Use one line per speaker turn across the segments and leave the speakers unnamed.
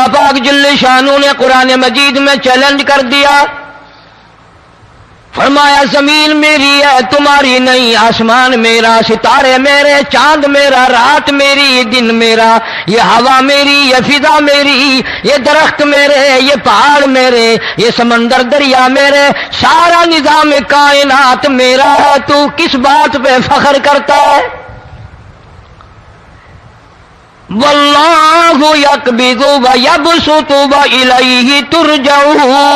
اللہ پاک جل شانہ نے قرآن مجید میں چیلنج کر دیا، فرمایا زمین میری ہے تمہاری نہیں، آسمان میرا، ستارے میرے، چاند میرا، رات میری، دن میرا، یہ ہوا میری، یہ فضا میری، یہ درخت میرے، یہ پہاڑ میرے، یہ سمندر دریا میرے، سارا نظام کائنات میرا ہے، تو کس بات پہ فخر کرتا ہے؟ واللہ یقبض ویبسط والیہ ترجعون،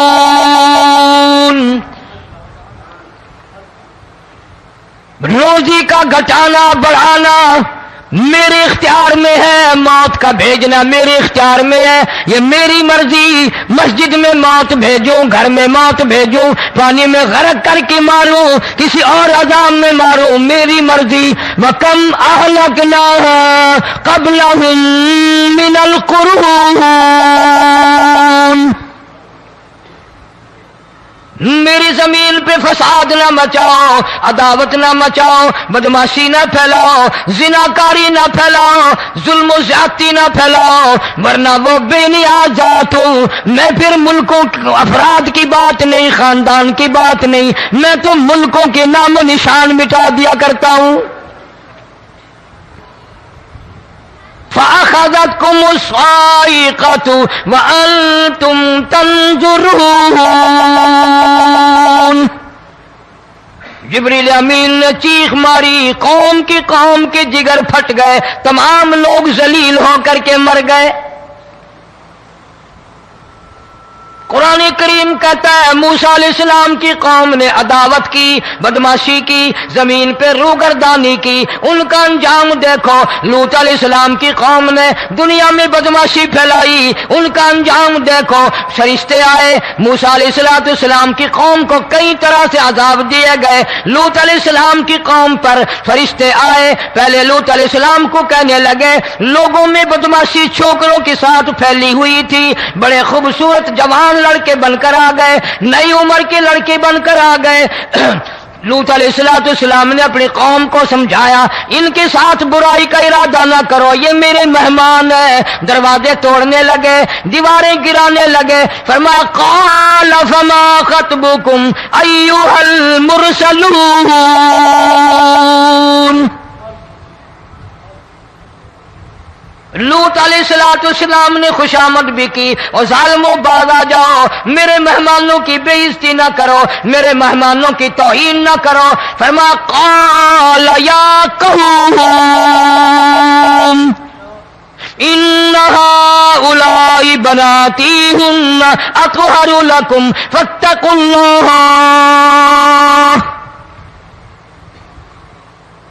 روزی کا گھٹانا بڑھانا میرے اختیار میں ہے، موت کا بھیجنا میرے اختیار میں ہے، یہ میری مرضی، مسجد میں موت بھیجوں، گھر میں موت بھیجوں، پانی میں غرق کر کے ماروں، کسی اور عذاب میں ماروں، میری مرضی۔ وَكَمْ أَهْلَكْنَا قَبْلَهُمْ مِنَ الْقُرُونِ، میری زمین پہ فساد نہ مچاؤ، عداوت نہ مچاؤ، بدماشی نہ پھیلاؤ، زناکاری نہ پھیلاؤ، ظلم و زیادتی نہ پھیلاؤ، ورنہ وہ بے نیاز ذات ہوں، میں پھر ملکوں افراد کی بات نہیں، خاندان کی بات نہیں، میں تو ملکوں کے نام و نشان مٹا دیا کرتا ہوں۔ فَأَخَذَتْكُمُ الصَّاعِقَةُ وَأَنْتُمْ تَنْظُرُونَ، جبریل امین نے چیخ ماری، قوم کے جگر پھٹ گئے، تمام لوگ ذلیل ہو کر کے مر گئے۔ قرآن کریم کہتا ہے موسیٰ علیہ السلام کی قوم نے عداوت کی، بدماشی کی، زمین پہ روگردانی کی، ان کا انجام دیکھو۔ لوط علیہ السلام کی قوم نے دنیا میں بدماشی پھیلائی، ان کا انجام دیکھو۔ فرشتے آئے، موسیٰ علیہ السلام کی قوم کو کئی طرح سے عذاب دیے گئے۔ لوط علیہ السلام کی قوم پر فرشتے آئے، پہلے لوط علیہ السلام کو کہنے لگے، لوگوں میں بدماشی چھوکروں کے ساتھ پھیلی ہوئی تھی، بڑے خوبصورت جوان لڑکے بن کر آ گئے، نئی عمر کے لڑکے بن کر آ گئے۔ لوط علیہ السلام نے اپنی قوم کو سمجھایا، ان کے ساتھ برائی کا ارادہ نہ کرو، یہ میرے مہمان ہیں۔ دروازے توڑنے لگے، دیواریں گرانے لگے، فرمایا قال فما خطبکم ایھا المرسلون، لوط علیہ السلام نے خوشامد بھی کی، اور ظالموں باز آ جاؤ، میرے مہمانوں کی بے عزتی نہ کرو، میرے مہمانوں کی توہین نہ کرو۔ فرمایا قال یا قوم ان هؤلاء بناتی ہن اطہر لکم فاتقوا اللہ،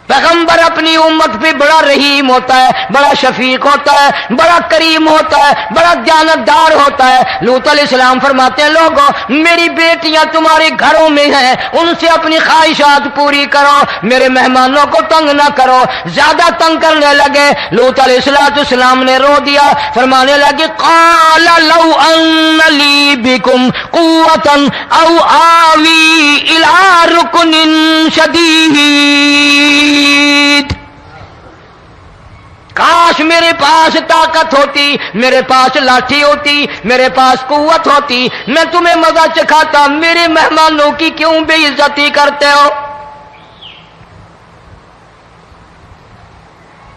پیغمبر اپنی امت پہ بڑا رحیم ہوتا ہے، بڑا شفیق ہوتا ہے، بڑا کریم ہوتا ہے، بڑا دیانتدار ہوتا ہے۔ لوط علیہ السلام فرماتے ہیں لوگوں میری بیٹیاں تمہارے گھروں میں ہیں، ان سے اپنی خواہشات پوری کرو، میرے مہمانوں کو تنگ نہ کرو۔ زیادہ تنگ کرنے لگے، لوط علیہ السلام نے رو دیا، فرمانے لگے قال لو ان لی بکم قوۃ او آوی الی رکن شدید، کاش میرے پاس طاقت ہوتی، میرے پاس لاٹھی ہوتی، میرے پاس قوت ہوتی، میں تمہیں مزہ چکھاتا، میرے مہمانوں کی کیوں بے عزتی کرتے ہو؟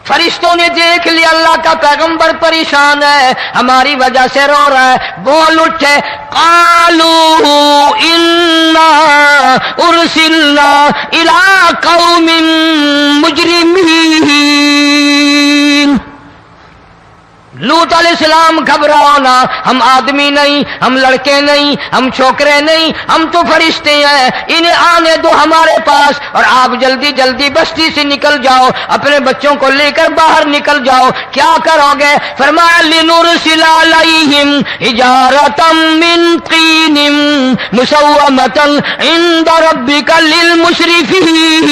فرشتوں نے دیکھ لیا اللہ کا پیغمبر پریشان ہے، ہماری وجہ سے رو رہا ہے، بول اٹھے قالوا انا ارسلنا الی قوم مجرمین، لوط علیہ السلام گھبراؤ نہ، ہم آدمی نہیں، ہم لڑکے نہیں، ہم چھوکرے نہیں، ہم تو فرشتے ہیں، انہیں آنے دو ہمارے پاس، اور آپ جلدی جلدی بستی سے نکل جاؤ، اپنے بچوں کو لے کر باہر نکل جاؤ۔ کیا کرو گے؟ فرمایا لنرسل علیہم حجارۃ من طین مسومۃ عند ربک للمسرفین،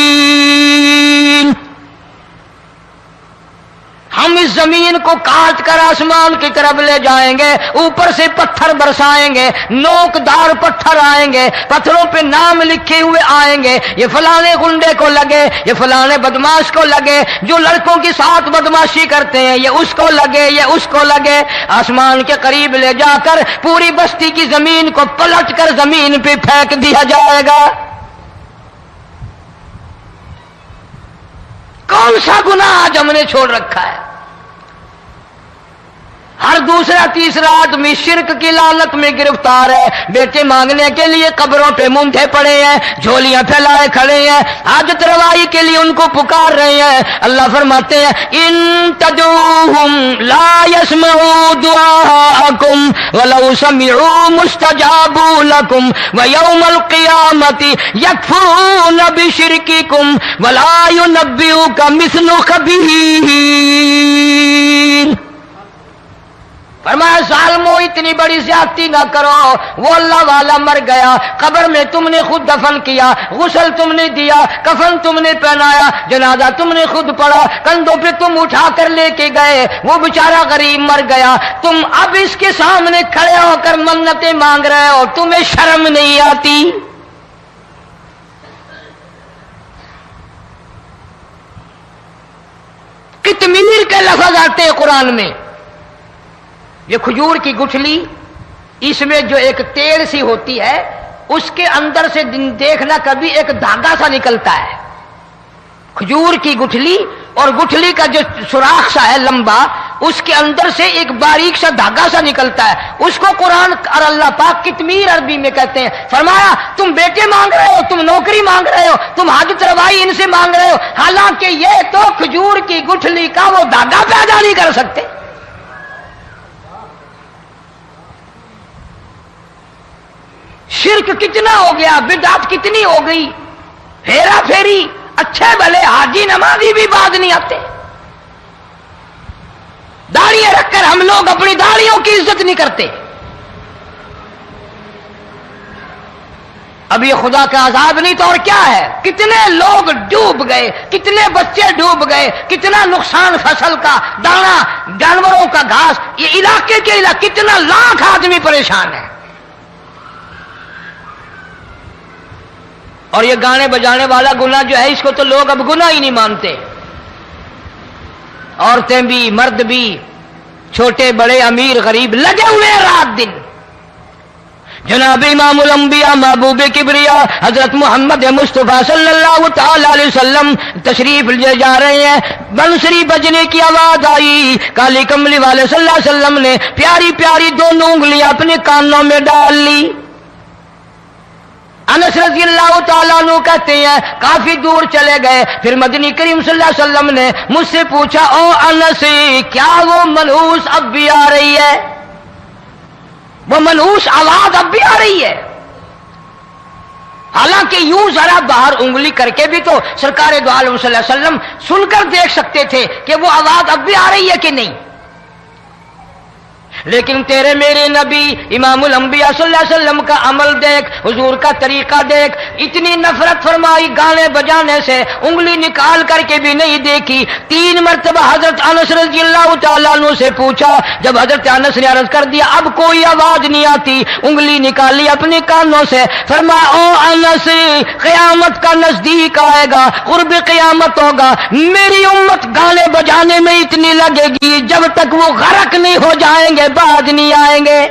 ہم اس زمین کو کاٹ کر آسمان کی طرف لے جائیں گے، اوپر سے پتھر برسائیں گے، نوکدار پتھر آئیں گے، پتھروں پہ نام لکھے ہوئے آئیں گے، یہ فلانے گنڈے کو لگے، یہ فلانے بدماش کو لگے، جو لڑکوں کے ساتھ بدماشی کرتے ہیں یہ اس کو لگے، یہ اس کو لگے۔ آسمان کے قریب لے جا کر پوری بستی کی زمین کو پلٹ کر زمین پہ پھینک دیا جائے گا۔ کون سا گناہ آج ہم نے چھوڑ رکھا ہے؟ ہر دوسرا تیسرا آدمی شرک کی لعنت میں گرفتار ہے، بیٹے مانگنے کے لیے قبروں پہ مونڈھے پڑے ہیں، جھولیاں پھیلائے کھڑے ہیں، حاجت روائی کے لیے ان کو پکار رہے ہیں۔ اللہ فرماتے ہیں ان تدعوہم لا يسمعوا دعاءکم ولو سمعوا مستجابوا لکم ویوم القیامت یکفرون بشرککم ولا ینبئک مثل خبیر۔ فرمایا ظالمو اتنی بڑی زیادتی نہ کرو، وہ اللہ والا مر گیا، قبر میں تم نے خود دفن کیا، غسل تم نے دیا، کفن تم نے پہنایا، جنازہ تم نے خود پڑھا، کندھوں پہ تم اٹھا کر لے کے گئے، وہ بیچارہ غریب مر گیا، تم اب اس کے سامنے کھڑے ہو کر منتیں مانگ رہے ہو، تمہیں شرم نہیں آتی؟ کتمیر کے لفظ آتے ہیں قرآن میں۔ یہ کھجور کی گٹھلی، اس میں جو ایک تیل سی ہوتی ہے، اس کے اندر سے دیکھنا کبھی ایک دھاگا سا نکلتا ہے۔ کھجور کی گٹھلی، اور گٹھلی کا جو سوراخ سا ہے لمبا، اس کے اندر سے ایک باریک سا دھاگا سا نکلتا ہے، اس کو قرآن اور اللہ پاک کتمیر عربی میں کہتے ہیں۔ فرمایا تم بیٹے مانگ رہے ہو، تم نوکری مانگ رہے ہو، تم حاجت روائی ان سے مانگ رہے ہو، حالانکہ یہ تو کھجور کی گٹھلی کا وہ دھاگا پیدا نہیں کر سکتے۔ شرک کتنا ہو گیا، بدعت کتنی ہو گئی، ہیرا پھیری، اچھے بھلے حاجی نمازی بھی بعد نہیں آتے۔ داڑیاں رکھ کر ہم لوگ اپنی داڑیوں کی عزت نہیں کرتے۔ اب یہ خدا کا عذاب نہیں تو اور کیا ہے؟ کتنے لوگ ڈوب گئے، کتنے بچے ڈوب گئے، کتنا نقصان فصل کا، دانا، جانوروں کا گھاس، یہ علاقے کے علاقے کتنا لاکھ آدمی پریشان ہے۔ اور یہ گانے بجانے والا گناہ جو ہے، اس کو تو لوگ اب گناہ ہی نہیں مانتے۔ عورتیں بھی، مرد بھی، چھوٹے بڑے، امیر غریب، لگے ہوئے رات دن۔ جناب امام الانبیاء محبوب کبریا حضرت محمد مصطفیٰ صلی اللہ تعالی علیہ وسلم تشریف لے جا رہے ہیں، بنسری بجنے کی آواز آئی، کالی کملی والے صلی اللہ علیہ وسلم نے پیاری پیاری دونوں انگلیاں اپنے کانوں میں ڈال لی۔ انس رضی اللہ تعالیٰ عنہ کہتے ہیں کافی دور چلے گئے، پھر مدنی کریم صلی اللہ علیہ وسلم نے مجھ سے پوچھا او انس، کیا وہ منحوس اب بھی آ رہی ہے؟ وہ منحوس آواز اب بھی آ رہی ہے؟ حالانکہ یوں ذرا باہر انگلی کر کے بھی تو سرکار دو عالم صلی اللہ علیہ وسلم سن کر دیکھ سکتے تھے کہ وہ آواز اب بھی آ رہی ہے کہ نہیں۔ لیکن تیرے میرے نبی امام الانبیاء صلی اللہ علیہ وسلم کا عمل دیکھ، حضور کا طریقہ دیکھ، اتنی نفرت فرمائی گانے بجانے سے، انگلی نکال کر کے بھی نہیں دیکھی۔ 3 مرتبہ حضرت انس رضی اللہ تعالیٰ عنہ سے پوچھا، جب حضرت انس نے عرض کر دیا اب کوئی آواز نہیں آتی، انگلی نکالی اپنے کانوں سے، فرمایا او انس، قیامت کا نزدیک آئے گا، قرب قیامت ہوگا، میری امت گانے بجانے میں اتنی لگے گی جب تک وہ غرق نہیں ہو جائیں گے بعد نہیں آئیں گے۔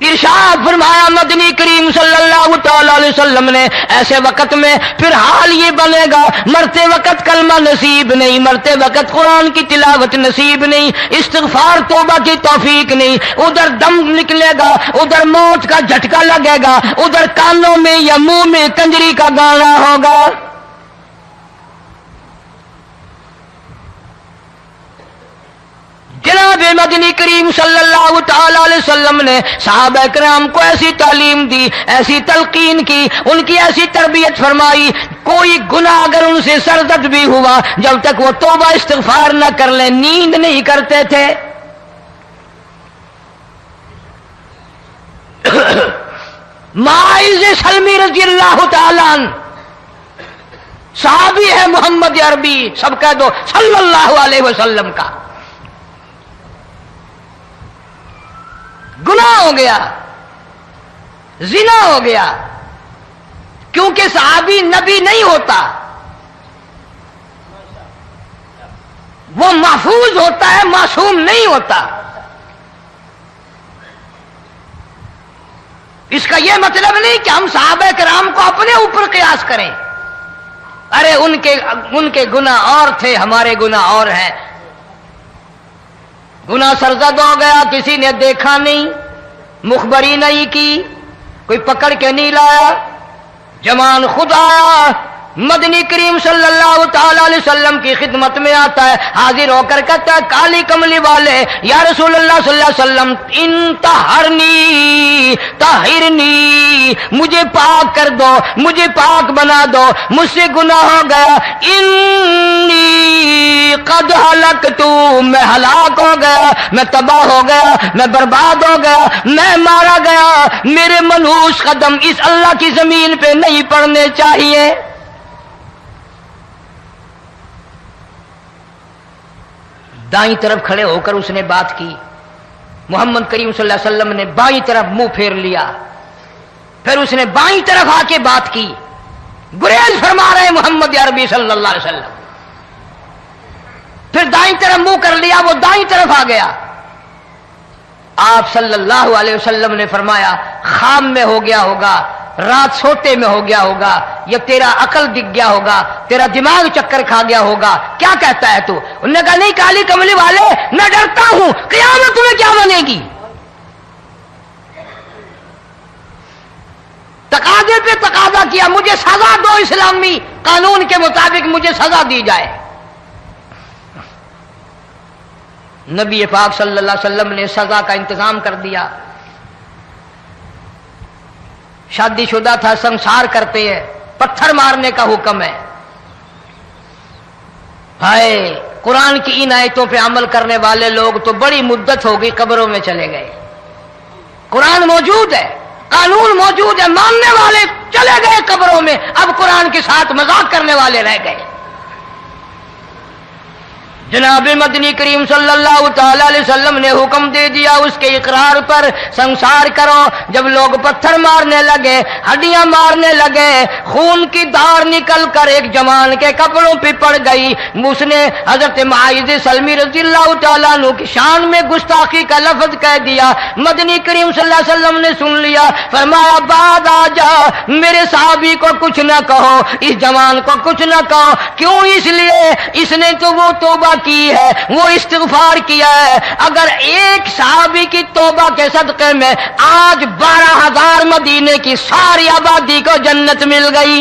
ارشاد فرمایا مدنی کریم صلی اللہ تعالی علیہ وسلم نے ایسے وقت میں پھر حال یہ بنے گا، مرتے وقت کلمہ نصیب نہیں، مرتے وقت قرآن کی تلاوت نصیب نہیں، استغفار توبہ کی توفیق نہیں، ادھر دم نکلے گا، ادھر موت کا جھٹکا لگے گا، ادھر کانوں میں یا منہ میں کنجری کا گانا ہوگا۔ جناب مدنی کریم صلی اللہ تعالی علیہ وسلم نے صحابہ کرام کو ایسی تعلیم دی، ایسی تلقین کی، ان کی ایسی تربیت فرمائی، کوئی گناہ اگر ان سے سرزد بھی ہوا جب تک وہ توبہ استغفار نہ کر لیں نیند نہیں کرتے تھے۔ معاذ سلمی رضی اللہ تعالی عنہ صحابی ہے محمد عربی، سب کہہ دو صلی اللہ علیہ وسلم کا. گناہ ہو گیا، زنا ہو گیا، کیونکہ صحابی نبی نہیں ہوتا، وہ محفوظ ہوتا ہے، معصوم نہیں ہوتا. اس کا یہ مطلب نہیں کہ ہم صحابہ کرام کو اپنے اوپر قیاس کریں. ارے ان کے گناہ اور تھے، ہمارے گناہ اور ہیں. گناہ سرزد ہو گیا، کسی نے دیکھا نہیں، مخبری نہیں کی، کوئی پکڑ کے نہیں لایا، جمان خود آیا، مدنی کریم صلی اللہ تعالی علیہ وسلم کی خدمت میں آتا ہے، حاضر ہو کر کہتا ہے کالی کملی والے یا رسول اللہ صلی اللہ علیہ وسلم انتہرنی طہرنی، مجھے پاک کر دو، مجھے پاک بنا دو، مجھ سے گناہ ہو گیا. انی قد ہلکت، میں ہلاک ہو گیا، میں تباہ ہو گیا، میں برباد ہو گیا، میں مارا گیا. میرے منحوس قدم اس اللہ کی زمین پہ نہیں پڑنے چاہیے. دائیں طرف کھڑے ہو کر اس نے بات کی. محمد کریم صلی اللہ علیہ وسلم نے بائیں طرف منہ پھیر لیا، پھر اس نے بائیں طرف آ کے بات کی. گریز فرما رہے محمد عربی صلی اللہ علیہ وسلم. پھر دائیں طرف منہ کر لیا، وہ دائیں طرف آ گیا. آپ صلی اللہ علیہ وسلم نے فرمایا خام میں ہو گیا ہوگا، رات سوتے میں ہو گیا ہوگا، یا تیرا عقل دکھ گیا ہوگا، تیرا دماغ چکر کھا گیا ہوگا، کیا کہتا ہے تو؟ انہوں نے کہا نہیں کالی کملی والے، میں ڈرتا ہوں قیامت تمہیں کیا بنے گی. تقاضے پہ تقاضا کیا، مجھے سزا دو، اسلامی قانون کے مطابق مجھے سزا دی جائے. نبی پاک صلی اللہ علیہ وسلم نے سزا کا انتظام کر دیا. شادی شدہ تھا، سنسار کرتے ہیں، پتھر مارنے کا حکم ہے. ہائے قرآن کی ان آیتوں پہ عمل کرنے والے لوگ تو بڑی مدت ہو گئی قبروں میں چلے گئے. قرآن موجود ہے، قانون موجود ہے، ماننے والے چلے گئے قبروں میں، اب قرآن کے ساتھ مذاق کرنے والے رہ گئے. جناب مدنی کریم صلی اللہ تعالی علیہ وسلم نے حکم دے دیا اس کے اقرار پر سنسار کرو. جب لوگ پتھر مارنے لگے، ہڈیاں مارنے لگے، خون کی دھار نکل کر ایک جوان کے کپڑوں پہ پڑ گئی. اس نے حضرت معاذ سلمی رضی اللہ تعالیٰ عنہ کی شان میں گستاخی کا لفظ کہہ دیا. مدنی کریم صلی اللہ علیہ وسلم نے سن لیا، فرمایا بعد آ جا، میرے صحابی کو کچھ نہ کہو، اس جوان کو کچھ نہ کہو. کیوں؟ اس لیے اس نے تو وہ توبہ کی ہے، وہ استغفار کیا ہے. اگر ایک صحابی کی توبہ کے صدقے میں آج 12,000 مدینے کی ساری آبادی کو جنت مل گئی.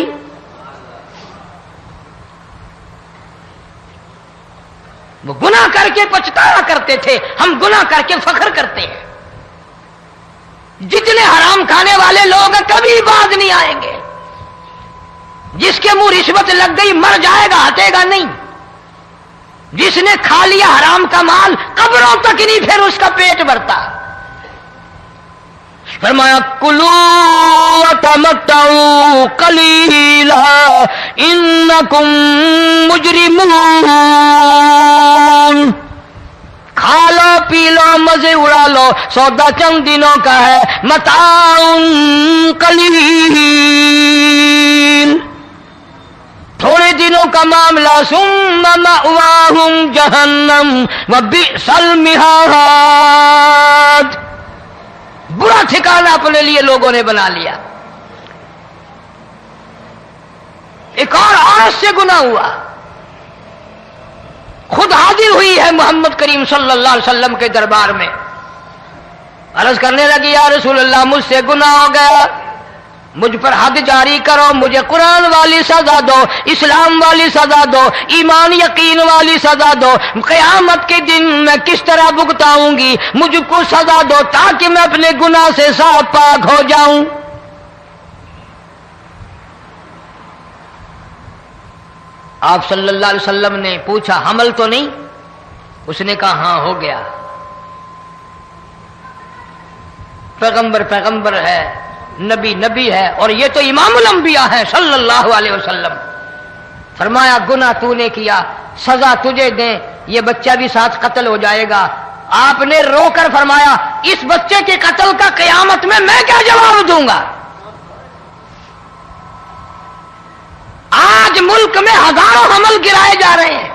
وہ گناہ کر کے پچھتایا کرتے تھے، ہم گناہ کر کے فخر کرتے ہیں. جتنے حرام کھانے والے لوگ ہیں کبھی باز نہیں آئیں گے. جس کے منہ رشوت لگ گئی مر جائے گا، ہٹے گا نہیں. جس نے کھا لیا حرام کا مال قبروں تک نہیں پھر اس کا پیٹ بھرتا. فرمایا کلو وتمتعوا قلیلا انکم مجرمون، کھا لو پی لو مزے اڑا لو، سودا چند دنوں کا ہے، متاع قلیل، تھوڑے دنوں کا معاملہ. ثم مأواہم جہنم وبئس المہاد، برا ٹھکانہ اپنے لیے لوگوں نے بنا لیا. ایک اور عورت سے گناہ ہوا، خود حاضر ہوئی ہے محمد کریم صلی اللہ علیہ وسلم کے دربار میں، عرض کرنے لگی یا رسول اللہ مجھ سے گناہ ہو گیا، مجھ پر حد جاری کرو، مجھے قرآن والی سزا دو، اسلام والی سزا دو، ایمان یقین والی سزا دو. قیامت کے دن میں کس طرح بھگتاؤں گی، مجھ کو سزا دو تاکہ میں اپنے گناہ سے صاف پاک ہو جاؤں. آپ صلی اللہ علیہ وسلم نے پوچھا حمل تو نہیں؟ اس نے کہا ہاں ہو گیا. پیغمبر ہے، نبی ہے، اور یہ تو امام الانبیاء ہے صلی اللہ علیہ وسلم. فرمایا گناہ تو نے کیا، سزا تجھے دیں، یہ بچہ بھی ساتھ قتل ہو جائے گا۔ آپ نے رو کر فرمایا اس بچے کے قتل کا قیامت میں کیا جواب دوں گا؟ آج ملک میں ہزاروں حمل گرائے جا رہے ہیں،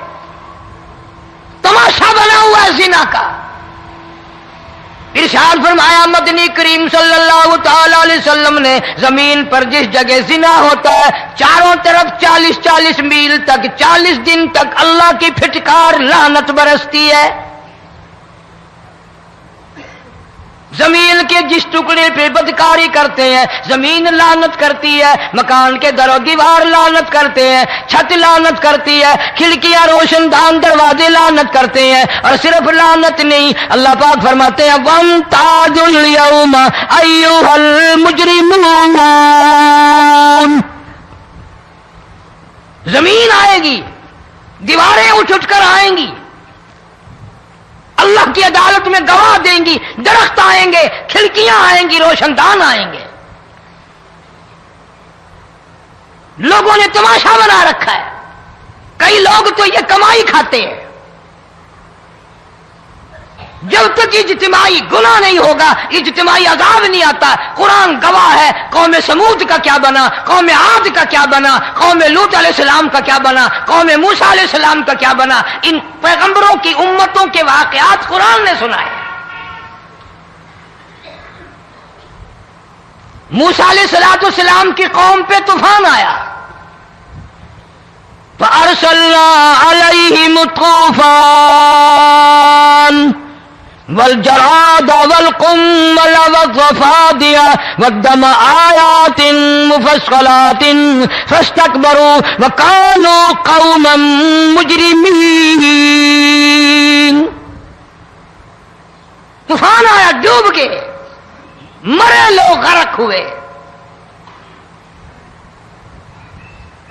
تماشا بنا ہوا ہے زنا کا۔ ارشاد فرمایا مدنی کریم صلی اللہ تعالی علیہ وسلم نے زمین پر جس جگہ زنا ہوتا ہے چاروں طرف 40 میل تک 40 دن تک اللہ کی پھٹکار لعنت برستی ہے۔ زمین کے جس ٹکڑے پہ بدکاری کرتے ہیں زمین لعنت کرتی ہے، مکان کے در و دیوار لعنت کرتے ہیں، چھت لعنت کرتی ہے، کھڑکیاں روشن دان دروازے لعنت کرتے ہیں۔ اور صرف لعنت نہیں، اللہ پاک فرماتے ہیں وَامْتَازُوا الْيَوْمَ أَيُّهَا الْمُجْرِمُونَ، زمین آئے گی، دیواریں اٹھ کر آئیں گی، اللہ کی عدالت میں گواہ دیں گی، درخت آئیں گے، کھڑکیاں آئیں گی، روشن دان آئیں گے۔ لوگوں نے تماشا بنا رکھا ہے، کئی لوگ تو یہ کمائی کھاتے ہیں۔ جب تک اجتماعی گناہ نہیں ہوگا اجتماعی عذاب نہیں آتا۔ قرآن گواہ ہے، قوم سمود کا کیا بنا، قوم عاد کا کیا بنا، قوم لوط علیہ السلام کا کیا بنا، قوم موسیٰ علیہ السلام کا کیا بنا۔ ان پیغمبروں کی امتوں کے واقعات قرآن نے سنائے۔ موسیٰ علیہ السلام کی قوم پہ طوفان آیا، فَأَرْسَلْنَا عَلَيْهِمُ الطُّوفَانَ والجراد والقمل والضفادع والدم آيات مفصلات فاستكبروا وكانوا قوما مجرمين۔ طوفان آیا، ڈوب گئے، مرے لوگ، غرق ہوئے۔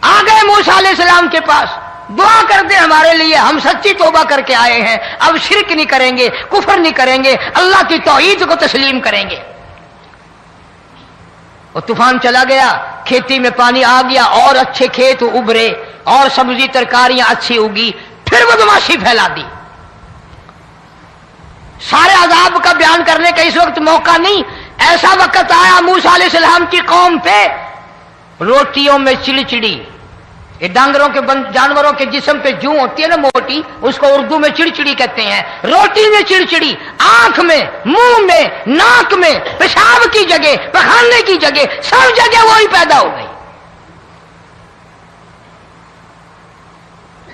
آ گئے موسیٰ علیہ السلام کے پاس، دعا کر دیں ہمارے لیے، ہم سچی توبہ کر کے آئے ہیں، اب شرک نہیں کریں گے، کفر نہیں کریں گے، اللہ کی توحید کو تسلیم کریں گے۔ وہ طوفان چلا گیا، کھیتی میں پانی آ گیا، اور اچھے کھیت ابھرے، اور سبزی ترکاریاں اچھی اگی، پھر بدماشی پھیلا دی۔ سارے عذاب کا بیان کرنے کا اس وقت موقع نہیں۔ ایسا وقت آیا موسیٰ علیہ السلام کی قوم پہ روٹیوں میں چڑچڑی، یہ ڈانگروں کے جانوروں کے جسم پہ جوں ہوتی ہے نا موٹی، اس کو اردو میں چڑچڑی کہتے ہیں۔ روٹی میں چڑچڑی، آنکھ میں، منہ میں، ناک میں، پیشاب کی جگہ، پخانے کی جگہ، سب جگہ وہی پیدا ہو گئی۔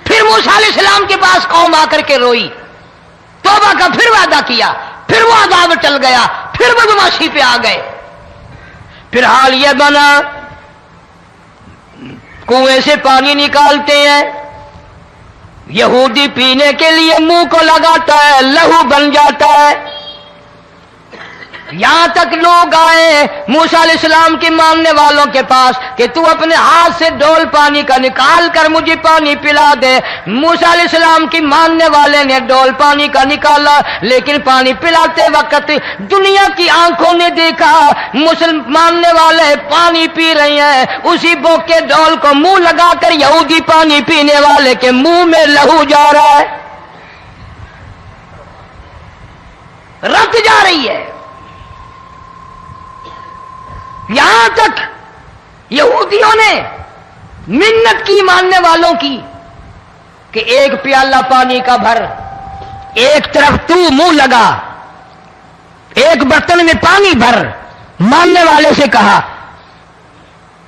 پھر موسیٰ علیہ السلام کے پاس قوم آ کر کے روئی، توبہ کا پھر وعدہ کیا، پھر وہ عذاب ٹل گیا، پھر بدماشی پہ آ گئے۔ پھر حال یہ بنا کنویں سے پانی نکالتے ہیں، یہودی پینے کے لیے منہ کو لگاتا ہے، لہو بن جاتا ہے۔ یہاں تک لوگ آئے موسیٰ علیہ السلام کے ماننے والوں کے پاس کہ تو اپنے ہاتھ سے ڈول پانی کا نکال کر مجھے پانی پلا دے۔ موسیٰ علیہ السلام کی ماننے والے نے ڈول پانی کا نکالا، لیکن پانی پلاتے وقت دنیا کی آنکھوں نے دیکھا ماننے والے پانی پی رہے ہیں، اسی بوک کے ڈول کو منہ لگا کر یہودی پانی پینے والے کے منہ میں لہو جا رہا ہے، رت جا رہی ہے۔ یہاں تک یہودیوں نے منت کی ماننے والوں کی کہ ایک پیالہ پانی کا بھر، ایک طرف تو منہ لگا، ایک برتن میں پانی بھر، ماننے والے سے کہا،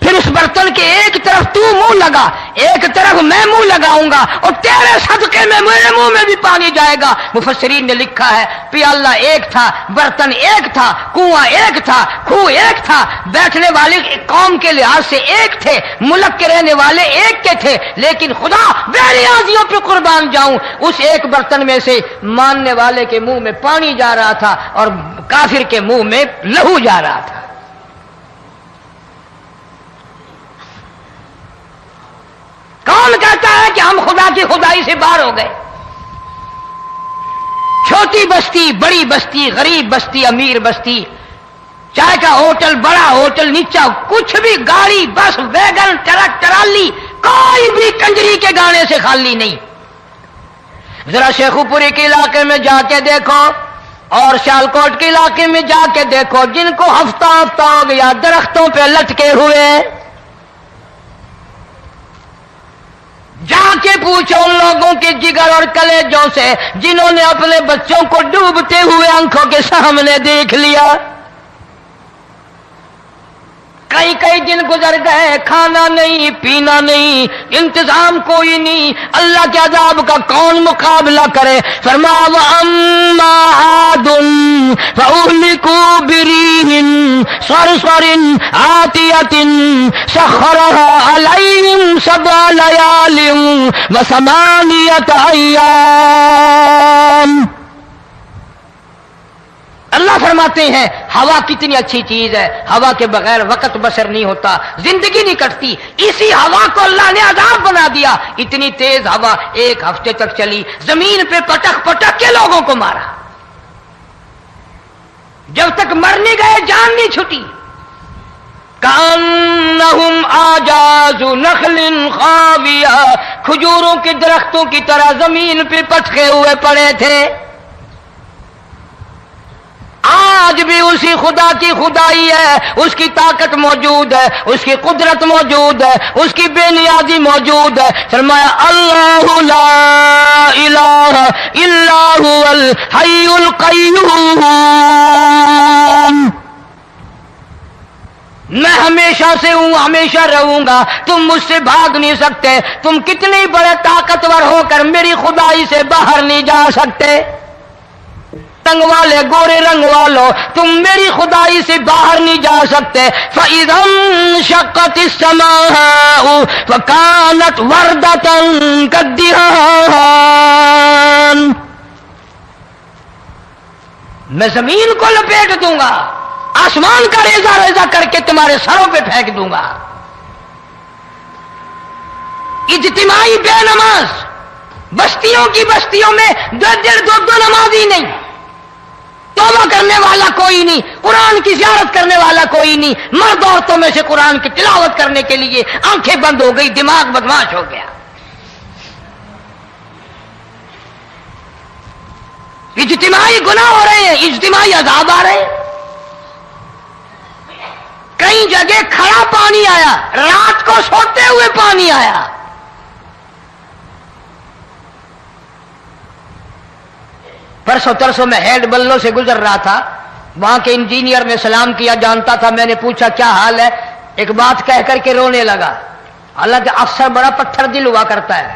پھر اس برتن کے ایک طرف تو منہ لگا، ایک طرف میں منہ لگاؤں گا، اور تیرے صدقے میں میرے منہ میں بھی پانی جائے گا۔ مفسرین نے لکھا ہے پیالہ ایک تھا، برتن ایک تھا، کنواں ایک تھا، کھوہ ایک تھا، بیٹھنے والے قوم کے لحاظ سے ایک تھے، ملک کے رہنے والے ایک کے تھے، لیکن خدا بے نیازیوں پہ قربان جاؤں، اس ایک برتن میں سے ماننے والے کے منہ میں پانی جا رہا تھا اور کافر کے منہ میں لہو جا رہا تھا۔ کون کہتا ہے کہ ہم خدا کی خدائی سے باہر ہو گئے؟ چھوٹی بستی، بڑی بستی، غریب بستی، امیر بستی، چائے کا ہوٹل، بڑا ہوٹل، نیچا، کچھ بھی، گاڑی، بس، ویگن، ٹرک، ٹرالی، کوئی بھی کنجری کے گانے سے خالی نہیں. ذرا شیخو پوری کے علاقے میں جا کے دیکھو اور سیالکوٹ کے علاقے میں جا کے دیکھو جن کو ہفتہ ہفتہ ہو گیا درختوں پہ لٹکے ہوئے، جا کے پوچھو ان لوگوں کے جگر اور کلیجوں سے جنہوں نے اپنے بچوں کو ڈوبتے ہوئے آنکھوں کے سامنے دیکھ لیا. کئی کئی دن گزر گئے، کھانا نہیں پینا نہیں، انتظام کوئی نہیں، اللہ کے عذاب کا کون مقابلہ کرے؟ فرمایا وَأَمَّا عَادٌ فَأُهْلِكُوا بِرِيحٍ صَرْصَرٍ عَاتِيَةٍ سَخَّرَهَا عَلَيْهِمْ 7 لَيَالٍ و8 أَيَّامٍ. اللہ فرماتے ہیں ہوا کتنی اچھی چیز ہے، ہوا کے بغیر وقت بسر نہیں ہوتا، زندگی نہیں کٹتی. اسی ہوا کو اللہ نے عذاب بنا دیا. اتنی تیز ہوا 1 ہفتے تک چلی، زمین پہ پٹک پٹک کے لوگوں کو مارا، جب تک مر نہیں گئے جان نہیں چھٹی. کأنہم اعجاز نخل خاویہ، کھجوروں کے درختوں کی طرح زمین پہ پٹکے ہوئے پڑے تھے. آج بھی اسی خدا کی خدائی ہے، اس کی طاقت موجود ہے، اس کی قدرت موجود ہے، اس کی بے نیازی موجود ہے. فرمایا اللہ لا الہ الا هو الحی القیوم. میں ہمیشہ سے ہوں، ہمیشہ رہوں گا، تم مجھ سے بھاگ نہیں سکتے. تم کتنے بڑے طاقتور ہو کر میری خدائی سے باہر نہیں جا سکتے. رنگ والے، گورے رنگ والو، تم میری خدائی سے باہر نہیں جا سکتے. فَإِذَا انشَقَّتِ السَّمَاءُ فَكَانَتْ وَرْدَةً كَالدِّهَانِ. میں زمین کو لپیٹ دوں گا، آسمان کا ریزہ ریزہ کر کے تمہارے سروں پہ پھینک دوں گا. اجتماعی بے نماز، بستیوں کی بستیوں میں 2 نمازی نہیں، توبہ کرنے والا کوئی نہیں، قرآن کی زیارت کرنے والا کوئی نہیں. مرد عورتوں میں سے قرآن کی تلاوت کرنے کے لیے آنکھیں بند ہو گئی، دماغ بدماش ہو گیا. اجتماعی گناہ ہو رہے ہیں، اجتماعی عذاب آ رہے ہیں. کئی جگہ کھڑا پانی آیا، رات کو سوتے ہوئے پانی آیا. پرسوں ترسوں میں ہیڈ بلوں سے گزر رہا تھا، وہاں کے انجینئر نے سلام کیا، جانتا تھا. میں نے پوچھا کیا حال ہے؟ ایک بات کہہ کر کے رونے لگا. حالانکہ افسر بڑا پتھر دل ہوا کرتا ہے،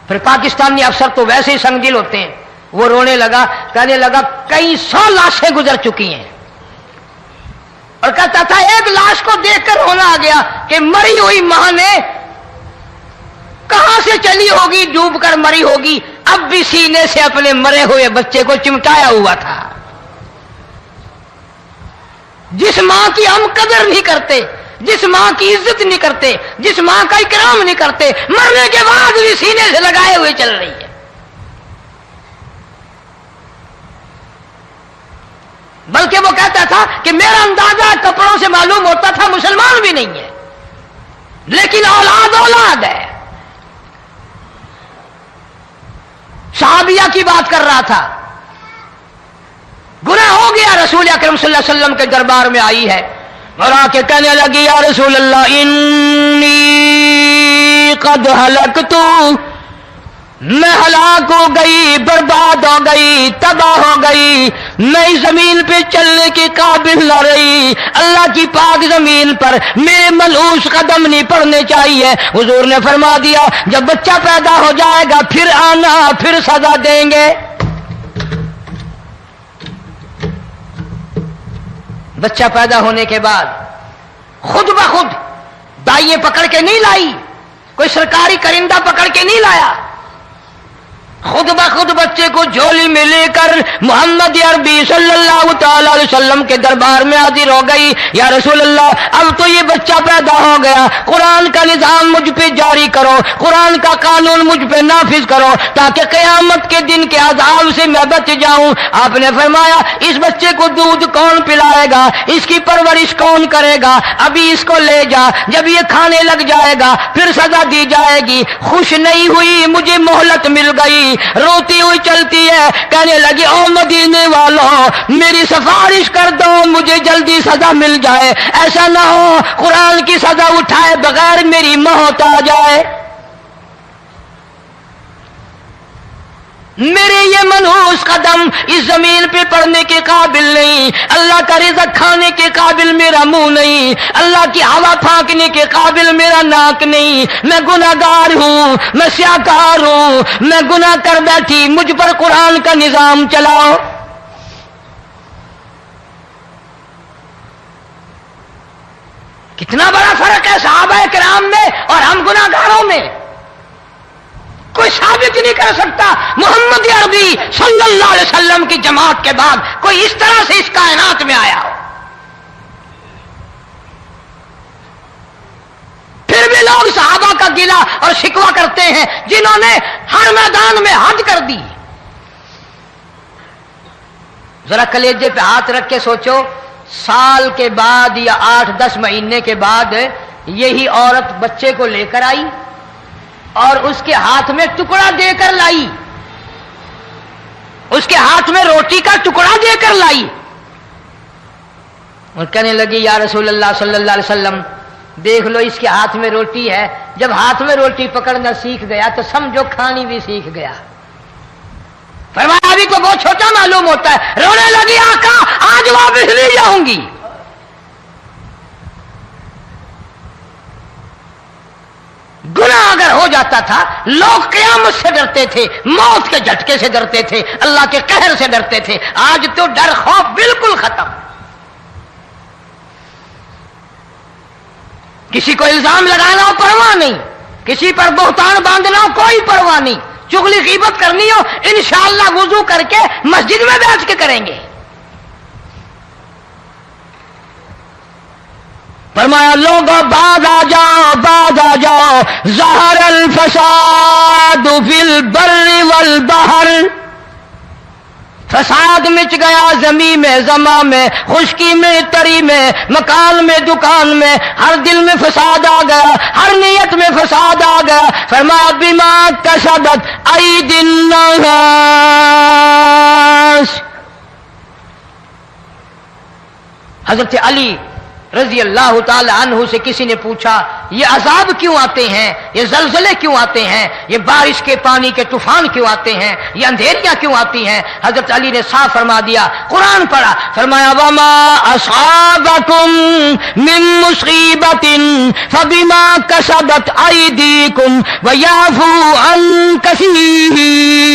پھر پاکستانی افسر تو ویسے ہی سنگ دل ہوتے ہیں. وہ رونے لگا، کہنے لگا کئی 100 لاشیں گزر چکی ہیں، اور کہتا تھا ایک لاش کو دیکھ کر رونا آ گیا کہ مری ہوئی ماں نے کہاں سے چلی ہوگی، ڈوب کر مری ہوگی، اب بھی سینے سے اپنے مرے ہوئے بچے کو چمٹایا ہوا تھا. جس ماں کی ہم قدر نہیں کرتے، جس ماں کی عزت نہیں کرتے، جس ماں کا اکرام نہیں کرتے، مرنے کے بعد بھی سینے سے لگائے ہوئے چل رہی ہے. بلکہ وہ کہتا تھا کہ میرا اندازہ کپڑوں سے معلوم ہوتا تھا مسلمان بھی نہیں ہے، لیکن اولاد اولاد ہے. صحابیہ کی بات کر رہا تھا، گناہ ہو گیا، رسول اکرم صلی اللہ علیہ وسلم کے دربار میں آئی ہے اور آ کے کہنے لگی یا رسول اللہ انی قد ہلکت، میں ہلاک ہو گئی، برباد ہو گئی، تباہ ہو گئی، میں اس زمین پہ چلنے کے قابل نہ رہی. اللہ کی پاک زمین پر میرے ملعوس قدم نہیں پڑنے چاہیے. حضور نے فرما دیا جب بچہ پیدا ہو جائے گا پھر آنا، پھر سزا دیں گے. بچہ پیدا ہونے کے بعد خود بخود دائیں پکڑ کے نہیں لائی، کوئی سرکاری کرندہ پکڑ کے نہیں لایا، خود بخود بچے کو جھولی میں لے کر محمد عربی صلی اللہ تعالی علیہ وسلم کے دربار میں حاضر ہو گئی. یا رسول اللہ، اب تو یہ بچہ پیدا ہو گیا، قرآن کا نظام مجھ پہ جاری کرو، قرآن کا قانون مجھ پہ نافذ کرو تاکہ قیامت کے دن کے عذاب سے میں بچ جاؤں. آپ نے فرمایا اس بچے کو دودھ کون پلائے گا، اس کی پرورش کون کرے گا، ابھی اس کو لے جا، جب یہ کھانے لگ جائے گا پھر سزا دی جائے گی. خوش نہیں ہوئی، مجھے مہلت مل گئی، روتی ہوئی چلتی ہے، کہنے لگی او مدینے والوں میری سفارش کر دو، مجھے جلدی سزا مل جائے، ایسا نہ ہو قرآن کی سزا اٹھائے بغیر میری موت آ جائے. میرے یہ منحوس قدم اس زمین پہ پڑنے کے قابل نہیں، اللہ کا رزق کھانے کے قابل میرا منہ نہیں، اللہ کی ہوا پھانکنے کے قابل میرا ناک نہیں، میں گناہگار ہوں، میں سیاکار ہوں، میں گناہ کر بیٹھی، مجھ پر قرآن کا نظام چلاؤ. کتنا بڑا فرق ہے صحابہ کرام میں اور ہم گناہگاروں میں. کوئی ثابت نہیں کر سکتا محمد عربی صلی اللہ علیہ وسلم کی جماعت کے بعد کوئی اس طرح سے اس کائنات میں آیا ہو. پھر بھی لوگ صحابہ کا گلہ اور شکوہ کرتے ہیں جنہوں نے ہر میدان میں حج کر دی. ذرا کلیجے پہ ہاتھ رکھ کے سوچو، سال کے بعد یا 8-10 مہینے کے بعد یہی عورت بچے کو لے کر آئی اور اس کے ہاتھ میں ٹکڑا دے کر لائی، اس کے ہاتھ میں روٹی کا ٹکڑا دے کر لائی اور کہنے لگی یا رسول اللہ صلی اللہ علیہ وسلم دیکھ لو اس کے ہاتھ میں روٹی ہے. جب ہاتھ میں روٹی پکڑنا سیکھ گیا تو سمجھو کھانی بھی سیکھ گیا. فرمایا ابھی تو بہت چھوٹا معلوم ہوتا ہے. رونے لگی آقا آج واپس نہیں جاؤں گی. گناہ اگر ہو جاتا تھا لوگ قیامت سے ڈرتے تھے، موت کے جھٹکے سے ڈرتے تھے، اللہ کے قہر سے ڈرتے تھے. آج تو ڈر خوف بالکل ختم. کسی کو الزام لگانا ہو پرواہ نہیں، کسی پر بہتان باندھنا ہو کوئی پرواہ نہیں، چغلی غیبت کرنی ہو انشاءاللہ وضو کر کے مسجد میں بیٹھ کے کریں گے. فرمایا لوگوں بعد آ جاؤ ظہر الفساد فی البر والبحر. فساد مچ گیا زمین میں، زماں میں، خشکی میں، تری میں، مکان میں، دکان میں، ہر دل میں فساد آ گیا، ہر نیت میں فساد آ گیا. فرمایا بما کسبت ایدی الناس. حضرت علی رضی اللہ تعالی عنہ سے کسی نے پوچھا یہ عذاب کیوں آتے ہیں، یہ زلزلے کیوں آتے ہیں، یہ بارش کے پانی کے طوفان کیوں آتے ہیں، یہ اندھیریاں کیوں آتی ہیں؟ حضرت علی نے صاف فرما دیا، قرآن پڑھا، فرمایا وما اصابکم من مصیبت فبما کسبت ایدیکم ویعفو عن کثیر.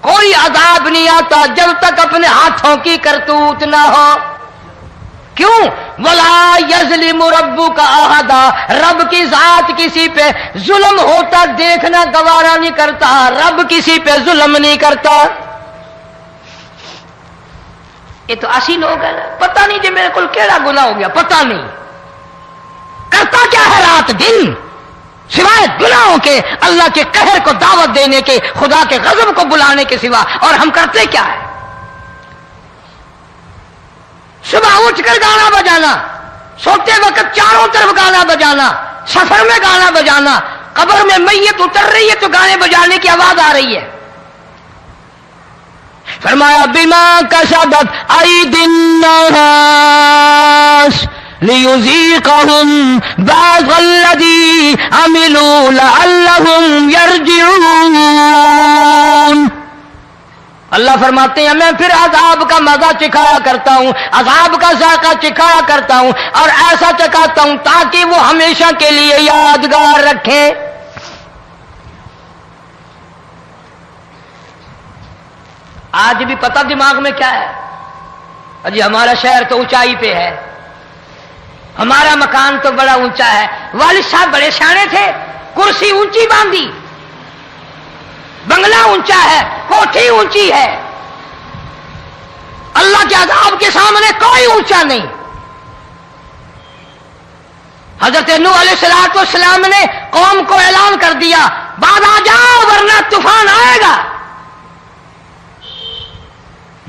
کوئی عذاب نہیں آتا جب تک اپنے ہاتھوں کی کرتوت نہ ہو. کیوں؟ ولا یظلم ربک احدا. رب کی ذات کسی پہ ظلم ہوتا دیکھنا گوارا نہیں کرتا، رب کسی پہ ظلم نہیں کرتا. یہ تو ایسی لوگ ہیں پتہ نہیں جی میرے کو کیڑا گناہ ہو گیا، پتہ نہیں کرتا کیا ہے رات دن سوائے گناہوں کے، اللہ کے قہر کو دعوت دینے کے، خدا کے غضب کو بلانے کے سوا. اور ہم کرتے کیا ہے؟ صبح اٹھ کر گانا بجانا، سوتے وقت چاروں طرف گانا بجانا، سفر میں گانا بجانا، قبر میں میت اتر رہی ہے تو گانے بجانے کی آواز آ رہی ہے. فرمایا بما کسبت ایدی الناس لیذیقہم بعض الذی عملوا لعلہم یرجعون. اللہ فرماتے ہیں میں پھر عذاب کا مزہ چکھایا کرتا ہوں، عذاب کا ذائقہ چکھایا کرتا ہوں اور ایسا چکھاتا ہوں تاکہ وہ ہمیشہ کے لیے یادگار رکھے. آج بھی پتہ دماغ میں کیا ہے؟ جی ہمارا شہر تو اونچائی پہ ہے، ہمارا مکان تو بڑا اونچا ہے. والد صاحب بڑے سیانے تھے، کرسی اونچی باندھی، بنگلہ اونچا ہے، کوٹھی اونچی ہے، اللہ کے عذاب کے سامنے کوئی اونچا نہیں۔ حضرت نوح علیہ السلام نے قوم کو اعلان کر دیا، بعد آ جاؤ ورنہ طوفان آئے گا۔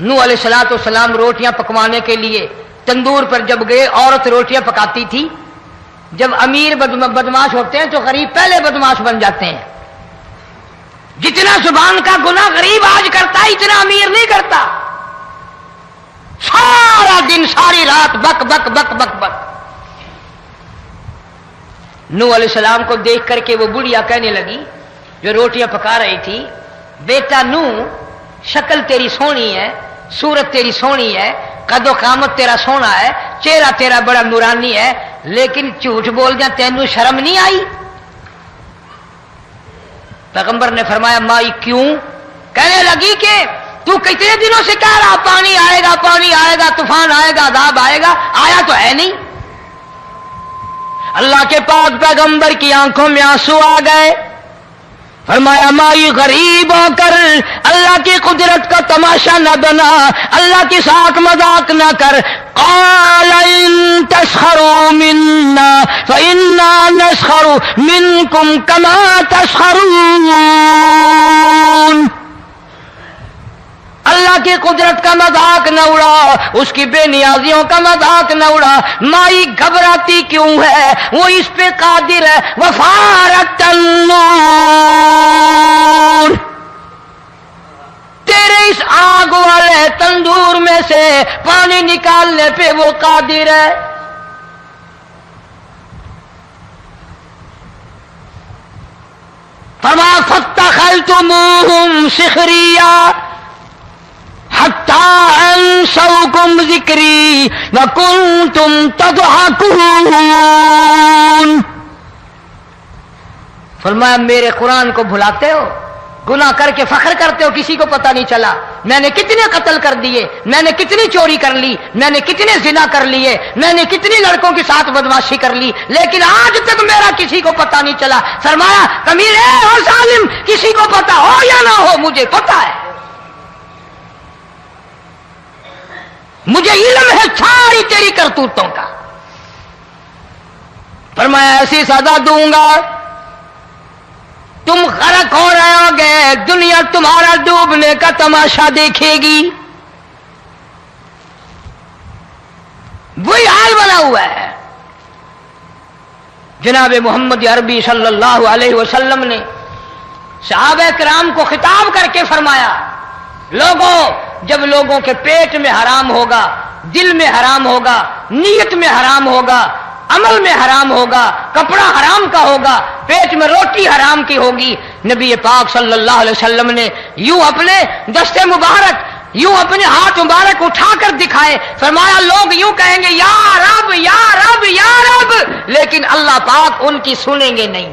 نوح علیہ السلام روٹیاں پکوانے کے لیے تندور پر جب گئے، عورت روٹیاں پکاتی تھی۔ جب امیر بدماش ہوتے ہیں تو غریب پہلے بدماش بن جاتے ہیں۔ جتنا زبان کا گناہ غریب آج کرتا ہے اتنا امیر نہیں کرتا۔ سارا دن ساری رات بک بک بک بک بک۔ نوح علیہ السلام کو دیکھ کر کے وہ بڑھیا کہنے لگی جو روٹیاں پکا رہی تھی، بیٹا نوح، شکل تیری سونی ہے، صورت تیری سونی ہے، قد و قامت تیرا سونا ہے، چہرہ تیرا بڑا نورانی ہے، لیکن جھوٹ بول جا تینوں شرم نہیں آئی؟ پیغمبر نے فرمایا مائی کیوں؟ کہنے لگی کہ تو کتنے دنوں سے کہہ رہا پانی آئے گا، پانی آئے گا، طوفان آئے گا، عذاب آئے گا، آیا تو ہے نہیں۔ اللہ کے پاک پیغمبر کی آنکھوں میں آنسو آ گئے۔ فرمایا مائی غریب ہو کر اللہ کی قدرت کا تماشا نہ بنا، اللہ کے ساتھ مذاق نہ کر۔ قال ان تسخروا منا فإنا نسخر منكم كما تسخرون۔ اللہ کی قدرت کا مذاق نہ اڑا، اس کی بے نیازیوں کا مذاق نہ اڑا۔ مائی گھبراتی کیوں ہے؟ وہ اس پہ قادر ہے۔ وفارت النور، تیرے اس آگ والے تندور میں سے پانی نکالنے پہ وہ قادر ہے۔ فما فاتخذتموہم سخریا حتی انسوکم ذکری وکنتم تضحکون۔ فرمایا میرے قرآن کو بھلاتے ہو، گناہ کر کے فخر کرتے ہو، کسی کو پتہ نہیں چلا میں نے کتنے قتل کر دیے، میں نے کتنی چوری کر لی، میں نے کتنے زنا کر لیے، میں نے کتنی لڑکوں کے ساتھ بدماشی کر لی، لیکن آج تک میرا کسی کو پتہ نہیں چلا۔ فرمایا کمینے اور ظالم، کسی کو پتہ ہو یا نہ ہو مجھے پتہ ہے، مجھے علم ہے ساری تیری کرتوتوں کا۔ فرمایا ایسی سزا دوں گا تم غرق ہو رہے ہو گے، دنیا تمہارا ڈوبنے کا تماشا دیکھے گی۔ وہی حال بنا ہوا ہے۔ جناب محمد عربی صلی اللہ علیہ وسلم نے صحابہ کرام کو خطاب کر کے فرمایا، لوگوں، جب لوگوں کے پیٹ میں حرام ہوگا، دل میں حرام ہوگا، نیت میں حرام ہوگا، عمل میں حرام ہوگا، کپڑا حرام کا ہوگا، پیٹ میں روٹی حرام کی ہوگی، نبی پاک صلی اللہ علیہ وسلم نے یوں اپنے دست مبارک، یوں اپنے ہاتھ مبارک اٹھا کر دکھائے، فرمایا لوگ یوں کہیں گے یا رب یا رب یا رب، لیکن اللہ پاک ان کی سنیں گے نہیں،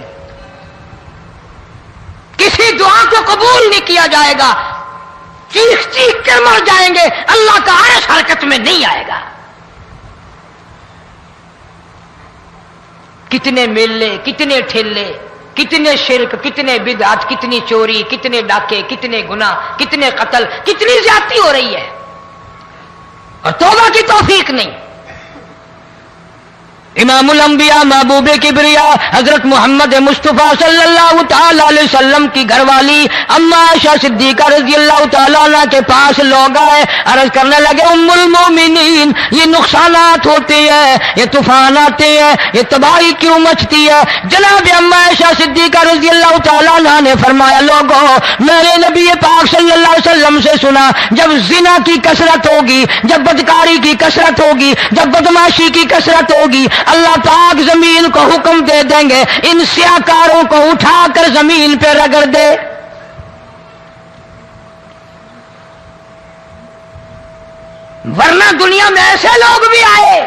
کسی دعا کو قبول نہیں کیا جائے گا، چیخ چیخ کر مر جائیں گے، اللہ کا عرش حرکت میں نہیں آئے گا۔ کتنے میلے، کتنے ٹھیلے، کتنے شرک، کتنے بدعت، کتنی چوری، کتنے ڈاکے، کتنے گناہ، کتنے قتل، کتنی زیادتی ہو رہی ہے اور توبہ کی توفیق نہیں۔ امام الانبیاء محبوب کبریا حضرت محمد مصطفیٰ صلی اللہ تعالی علیہ وسلم کی گھر والی اما عائشہ صدیقہ رضی اللہ تعالیٰ عنہ کے پاس لوگ آئے، عرض کرنے لگے ام المومنین، یہ نقصانات ہوتے ہیں، یہ طوفان آتے ہیں، یہ تباہی کیوں مچتی ہے؟ جناب اما عائشہ صدیقہ رضی اللہ تعالیٰ عنہ نے فرمایا لوگوں، میں نے نبی پاک صلی اللہ علیہ وسلم سے سنا جب زنا کی کثرت ہوگی، جب بدکاری کی کثرت ہوگی، جب بدماشی کی کثرت ہوگی، اللہ پاک زمین کو حکم دے دیں گے ان سیاکاروں کو اٹھا کر زمین پہ رگڑ دے۔ ورنہ دنیا میں ایسے لوگ بھی آئے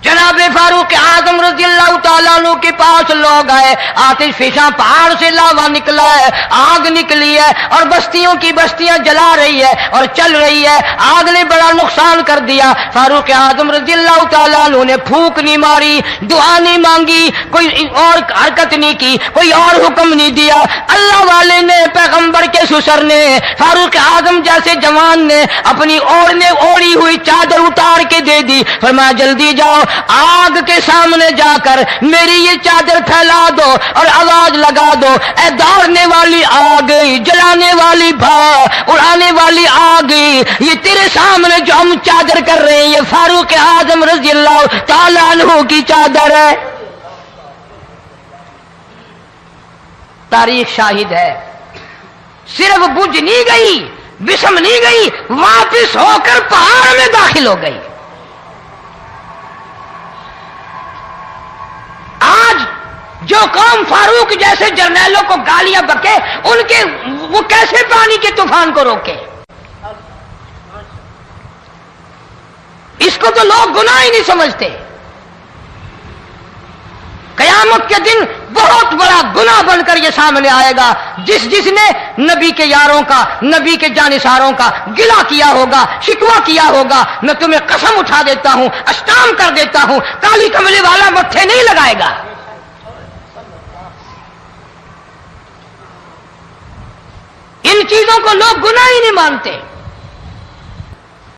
جناب فاروق اعظم رضی اللہ تعالیٰ عنہ کے پاس لوگ آئے، آتش فشاں پہاڑ سے لاوا نکلا ہے، آگ نکلی ہے اور بستیوں کی بستیاں جلا رہی ہے اور چل رہی ہے، آگ نے بڑا نقصان کر دیا۔ فاروق اعظم رضی اللہ تعالیٰ عنہ نے پھونک نہیں ماری، دعا نہیں مانگی، کوئی اور حرکت نہیں کی، کوئی اور حکم نہیں دیا۔ اللہ والے نے، پیغمبر کے سسر نے، فاروق اعظم جیسے جوان نے اپنی اوڑھی ہوئی چادر اتار کے دے دی، فرمایا جلدی جاؤ، آگ کے سامنے جا کر میری یہ چادر پھیلا دو اور آواز لگا دو، اے دوڑنے والی آگ، جلانے والی بھا، اڑانے والی آگ، یہ تیرے سامنے جو ہم چادر کر رہے ہیں یہ فاروق اعظم رضی اللہ تعالیٰ عنہ کی چادر ہے۔ تاریخ شاہد ہے، صرف بجھ نہیں گئی، بسم نہیں گئی، واپس ہو کر پہاڑ میں داخل ہو گئی۔ آج جو قوم فاروق جیسے جرنیلوں کو گالیاں بکے، ان کے وہ کیسے پانی کے طوفان کو روکے؟ اس کو تو لوگ گناہ ہی نہیں سمجھتے۔ قیامت کے دن بہت بڑا گناہ بن کر یہ سامنے آئے گا، جس نے نبی کے یاروں کا، نبی کے جانثاروں کا گلہ کیا ہوگا، شکوہ کیا ہوگا، میں تمہیں قسم اٹھا دیتا ہوں، اشتام کر دیتا ہوں، کالی کملی والا مٹھے نہیں لگائے گا۔ ان چیزوں کو لوگ گناہ ہی نہیں مانتے۔